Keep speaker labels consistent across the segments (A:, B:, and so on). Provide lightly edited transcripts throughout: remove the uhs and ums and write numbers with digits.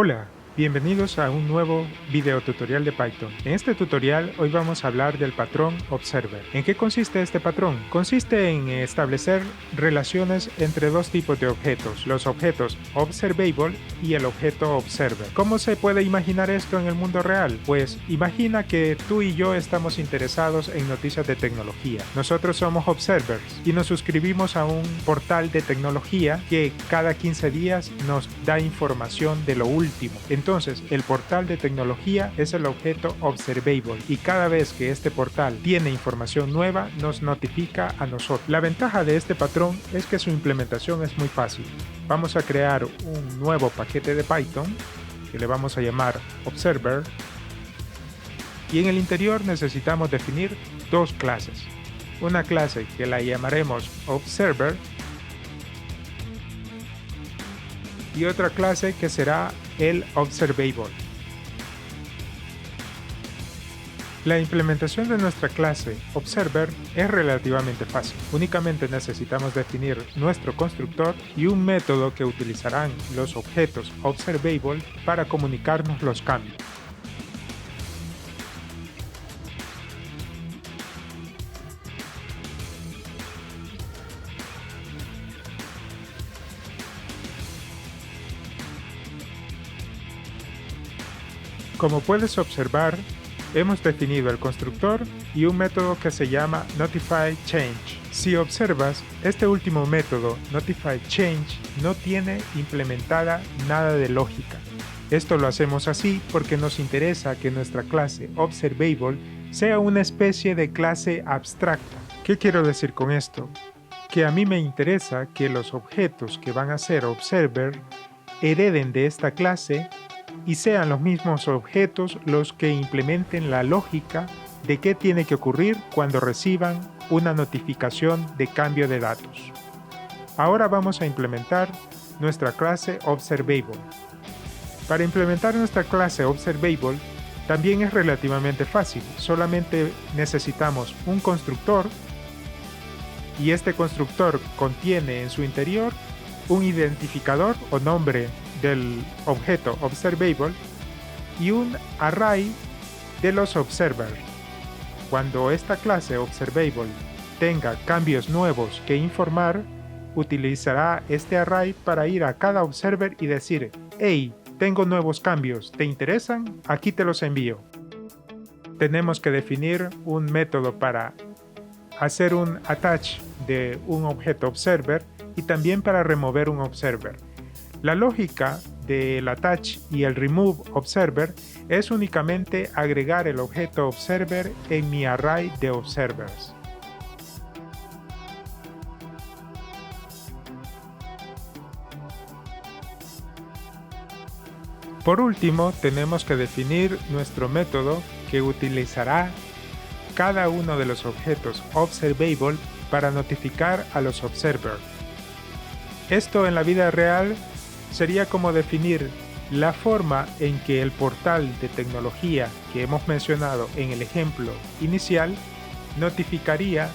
A: Hola, bienvenidos a un nuevo video tutorial de Python. En este tutorial hoy vamos a hablar del patrón Observer. ¿En qué consiste este patrón? Consiste en establecer relaciones entre dos tipos de objetos, los objetos Observable y el objeto Observer. ¿Cómo se puede imaginar esto en el mundo real? Pues imagina que tú y yo estamos interesados en noticias de tecnología. Nosotros somos Observers y nos suscribimos a un portal de tecnología que cada 15 días nos da información de lo último. Entonces, el portal de tecnología es el objeto Observable y cada vez que este portal tiene información nueva, nos notifica a nosotros. La ventaja de este patrón es que su implementación es muy fácil. Vamos a crear un nuevo paquete de Python que le vamos a llamar Observer y en el interior necesitamos definir dos clases. Una clase que la llamaremos Observer y otra clase que será el Observable. La implementación de nuestra clase Observer es relativamente fácil. Únicamente necesitamos definir nuestro constructor y un método que utilizarán los objetos Observable para comunicarnos los cambios. Como puedes observar, hemos definido el constructor y un método que se llama NotifyChange. Si observas, este último método, NotifyChange, no tiene implementada nada de lógica. Esto lo hacemos así porque nos interesa que nuestra clase Observable sea una especie de clase abstracta. ¿Qué quiero decir con esto? Que a mí me interesa que los objetos que van a ser Observer hereden de esta clase y sean los mismos objetos los que implementen la lógica de qué tiene que ocurrir cuando reciban una notificación de cambio de datos. Ahora vamos a implementar nuestra clase Observable. Para implementar nuestra clase Observable también es relativamente fácil, solamente necesitamos un constructor y este constructor contiene en su interior un identificador o nombre del objeto Observable y un array de los observers. Cuando esta clase Observable tenga cambios nuevos que informar, utilizará este array para ir a cada observer y decir: hey, tengo nuevos cambios, ¿te interesan? Aquí te los envío. Tenemos que definir un método para hacer un attach de un objeto observer y también para remover un observer. La lógica del attach y el remove observer es únicamente agregar el objeto observer en mi array de observers. Por último, tenemos que definir nuestro método que utilizará cada uno de los objetos Observable para notificar a los observers. Esto en la vida real sería como definir la forma en que el portal de tecnología que hemos mencionado en el ejemplo inicial notificaría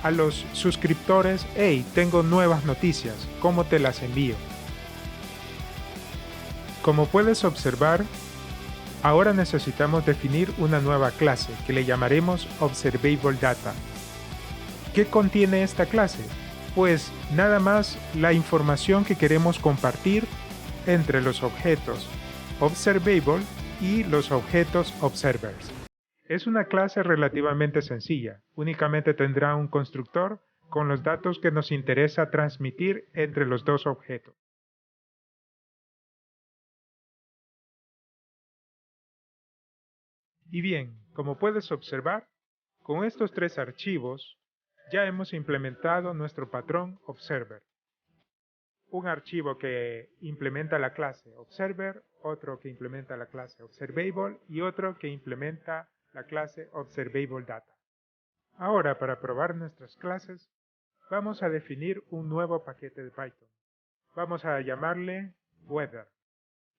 A: a los suscriptores: hey, tengo nuevas noticias, ¿cómo te las envío? Como puedes observar, ahora necesitamos definir una nueva clase que le llamaremos Observable Data. ¿Qué contiene esta clase? Pues nada más la información que queremos compartir entre los objetos Observable y los objetos Observers. Es una clase relativamente sencilla, únicamente tendrá un constructor con los datos que nos interesa transmitir entre los dos objetos. Y bien, como puedes observar, con estos tres archivos ya hemos implementado nuestro patrón Observer. Un archivo que implementa la clase Observer, otro que implementa la clase Observable y otro que implementa la clase Observable Data. Ahora, para probar nuestras clases, vamos a definir un nuevo paquete de Python. Vamos a llamarle Weather.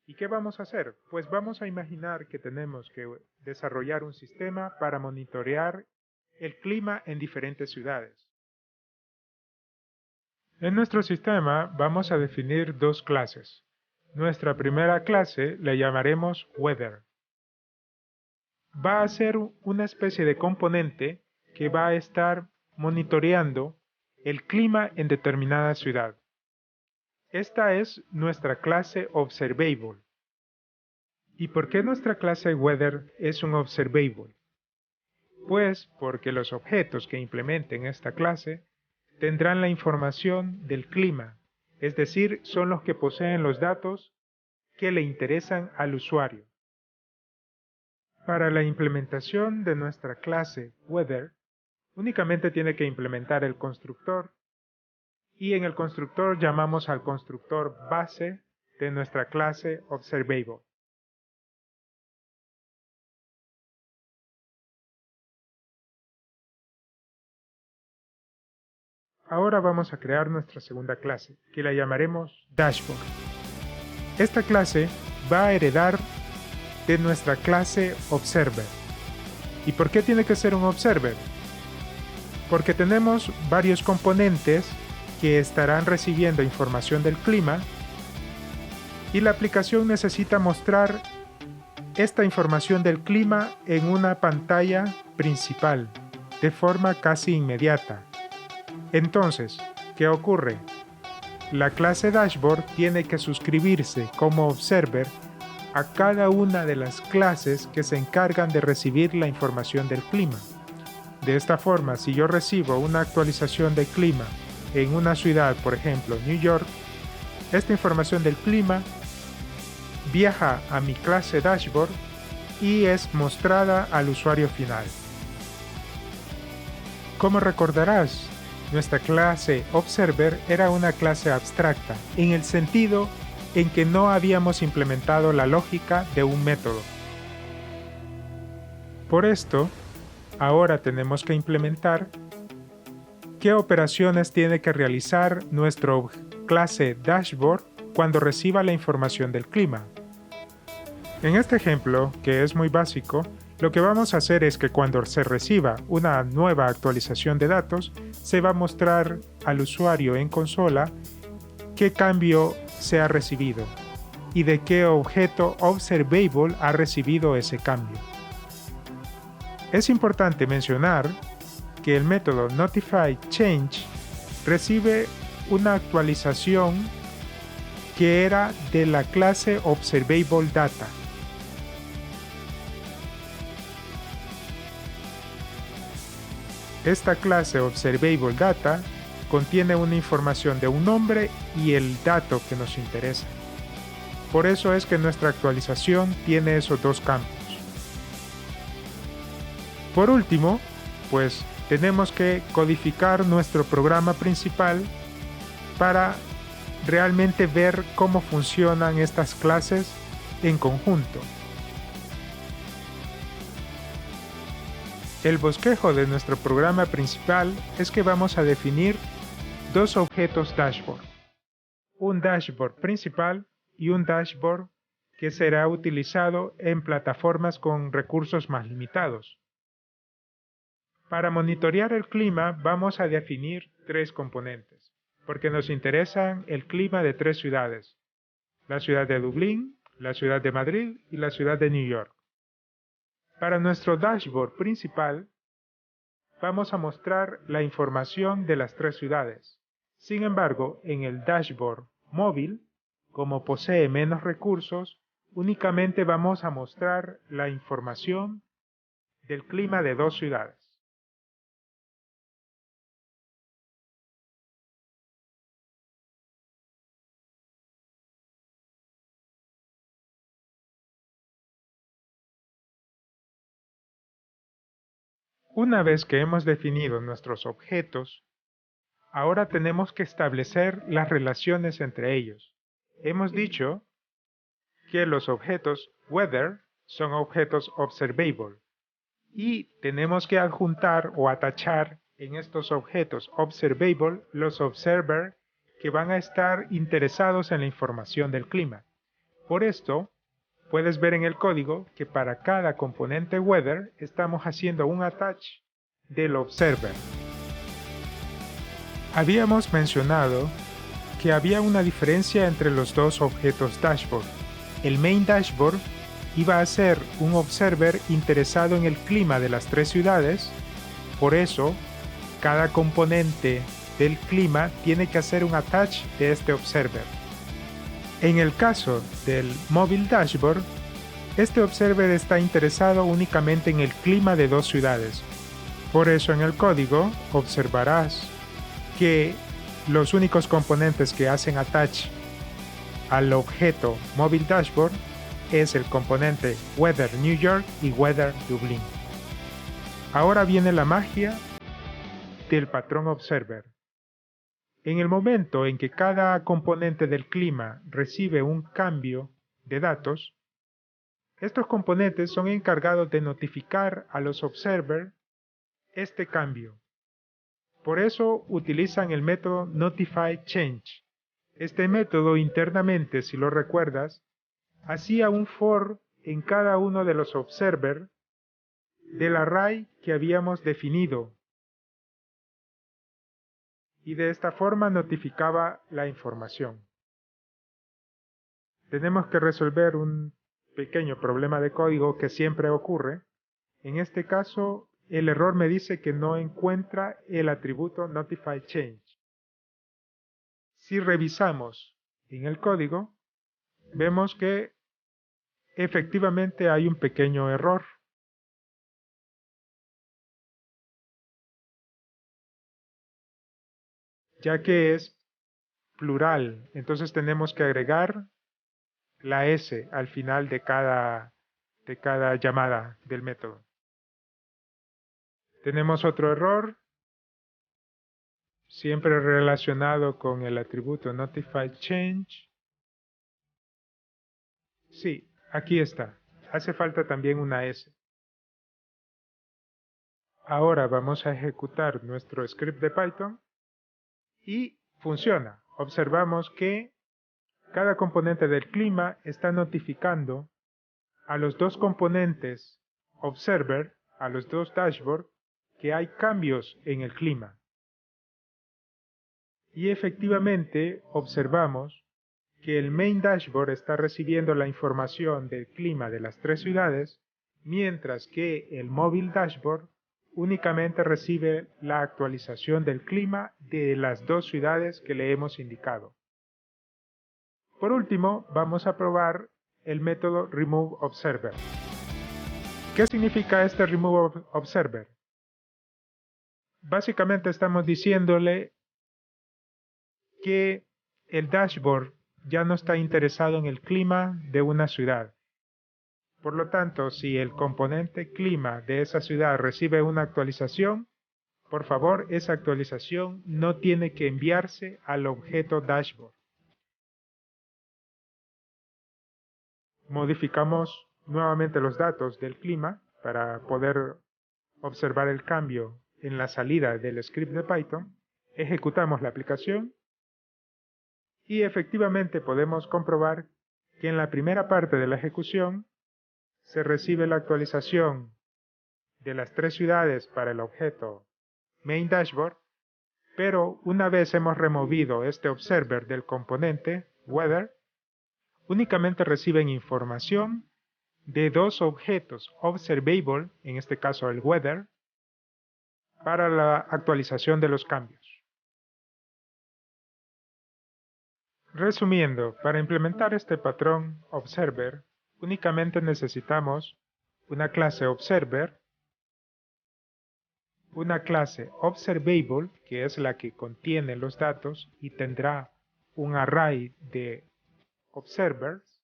A: ¿Y qué vamos a hacer? Pues vamos a imaginar que tenemos que desarrollar un sistema para monitorear el clima en diferentes ciudades. En nuestro sistema vamos a definir dos clases. Nuestra primera clase la llamaremos Weather. Va a ser una especie de componente que va a estar monitoreando el clima en determinada ciudad. Esta es nuestra clase Observable. ¿Y por qué nuestra clase Weather es un Observable? Pues porque los objetos que implementen esta clase tendrán la información del clima, es decir, son los que poseen los datos que le interesan al usuario. Para la implementación de nuestra clase Weather, únicamente tiene que implementar el constructor y en el constructor llamamos al constructor base de nuestra clase Observable. Ahora vamos a crear nuestra segunda clase, que la llamaremos Dashboard. Esta clase va a heredar de nuestra clase Observer. ¿Y por qué tiene que ser un Observer? Porque tenemos varios componentes que estarán recibiendo información del clima y la aplicación necesita mostrar esta información del clima en una pantalla principal de forma casi inmediata. Entonces, ¿qué ocurre? La clase Dashboard tiene que suscribirse como Observer a cada una de las clases que se encargan de recibir la información del clima. De esta forma, si yo recibo una actualización del clima en una ciudad, por ejemplo, New York, esta información del clima viaja a mi clase Dashboard y es mostrada al usuario final. Como recordarás, nuestra clase Observer era una clase abstracta, en el sentido en que no habíamos implementado la lógica de un método. Por esto, ahora tenemos que implementar qué operaciones tiene que realizar nuestra clase Dashboard cuando reciba la información del clima. En este ejemplo, que es muy básico, lo que vamos a hacer es que cuando se reciba una nueva actualización de datos, se va a mostrar al usuario en consola qué cambio se ha recibido y de qué objeto Observable ha recibido ese cambio. Es importante mencionar que el método NotifyChange recibe una actualización que era de la clase Observable Data. Esta clase Observable Data contiene una información de un nombre y el dato que nos interesa. Por eso es que nuestra actualización tiene esos dos campos. Por último, pues tenemos que codificar nuestro programa principal para realmente ver cómo funcionan estas clases en conjunto. El bosquejo de nuestro programa principal es que vamos a definir dos objetos dashboard, un dashboard principal y un dashboard que será utilizado en plataformas con recursos más limitados. Para monitorear el clima vamos a definir tres componentes, porque nos interesan el clima de tres ciudades, la ciudad de Dublín, la ciudad de Madrid y la ciudad de New York. Para nuestro dashboard principal, vamos a mostrar la información de las tres ciudades. Sin embargo, en el dashboard móvil, como posee menos recursos, únicamente vamos a mostrar la información del clima de dos ciudades. Una vez que hemos definido nuestros objetos, ahora tenemos que establecer las relaciones entre ellos. Hemos dicho que los objetos Weather son objetos Observable y tenemos que adjuntar o atachar en estos objetos Observable los Observer que van a estar interesados en la información del clima. Por esto, puedes ver en el código que para cada componente Weather estamos haciendo un attach del Observer. Habíamos mencionado que había una diferencia entre los dos objetos dashboard. El main dashboard iba a ser un observer interesado en el clima de las tres ciudades, por eso cada componente del clima tiene que hacer un attach de este observer. En el caso del mobile dashboard, este observer está interesado únicamente en el clima de dos ciudades. Por eso en el código observarás que los únicos componentes que hacen attach al objeto mobile dashboard es el componente Weather New York y Weather Dublín. Ahora viene la magia del patrón observer. En el momento en que cada componente del clima recibe un cambio de datos, estos componentes son encargados de notificar a los observers este cambio. Por eso utilizan el método notify_change. Este método internamente, si lo recuerdas, hacía un for en cada uno de los observers del array que habíamos definido. Y de esta forma notificaba la información. Tenemos que resolver un pequeño problema de código que siempre ocurre. En este caso, el error me dice que no encuentra el atributo notify_change. Si revisamos en el código, vemos que efectivamente hay un pequeño error. Ya que es plural, entonces tenemos que agregar la S al final de cada llamada del método. Tenemos otro error, siempre relacionado con el atributo notify_change. Sí, aquí está. Hace falta también una S. Ahora vamos a ejecutar nuestro script de Python y funciona. Observamos que cada componente del clima está notificando a los dos componentes observer, a los dos dashboard, que hay cambios en el clima. Y efectivamente observamos que el main dashboard está recibiendo la información del clima de las tres ciudades, mientras que el mobile dashboard únicamente recibe la actualización del clima de las dos ciudades que le hemos indicado. Por último, vamos a probar el método removeObserver. ¿Qué significa este removeObserver? Básicamente estamos diciéndole que el dashboard ya no está interesado en el clima de una ciudad. Por lo tanto, si el componente clima de esa ciudad recibe una actualización, por favor, esa actualización no tiene que enviarse al objeto dashboard. Modificamos nuevamente los datos del clima para poder observar el cambio en la salida del script de Python. Ejecutamos la aplicación y efectivamente podemos comprobar que en la primera parte de la ejecución se recibe la actualización de las tres ciudades para el objeto main dashboard, pero una vez hemos removido este observer del componente weather, únicamente reciben información de dos objetos observable, en este caso el weather, para la actualización de los cambios. Resumiendo, para implementar este patrón observer, únicamente necesitamos una clase observer, una clase observable, que es la que contiene los datos y tendrá un array de observers,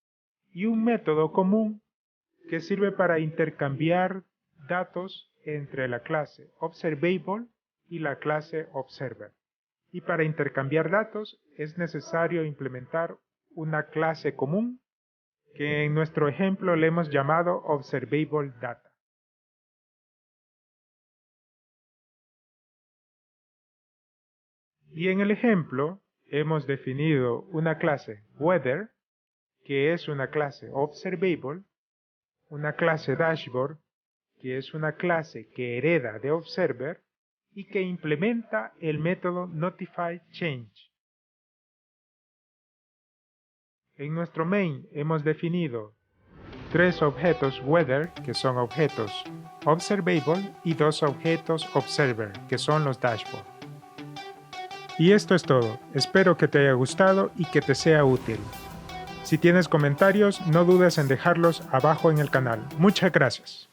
A: y un método común que sirve para intercambiar datos entre la clase observable y la clase observer. Y para intercambiar datos es necesario implementar una clase común que en nuestro ejemplo le hemos llamado observable data. Y en el ejemplo hemos definido una clase weather, que es una clase observable, una clase dashboard, que es una clase que hereda de observer y que implementa el método notify_change. En nuestro main hemos definido 3 objetos weather, que son objetos observable, y 2 objetos observer, que son los dashboard. Y esto es todo. Espero que te haya gustado y que te sea útil. Si tienes comentarios, no dudes en dejarlos abajo en el canal. Muchas gracias.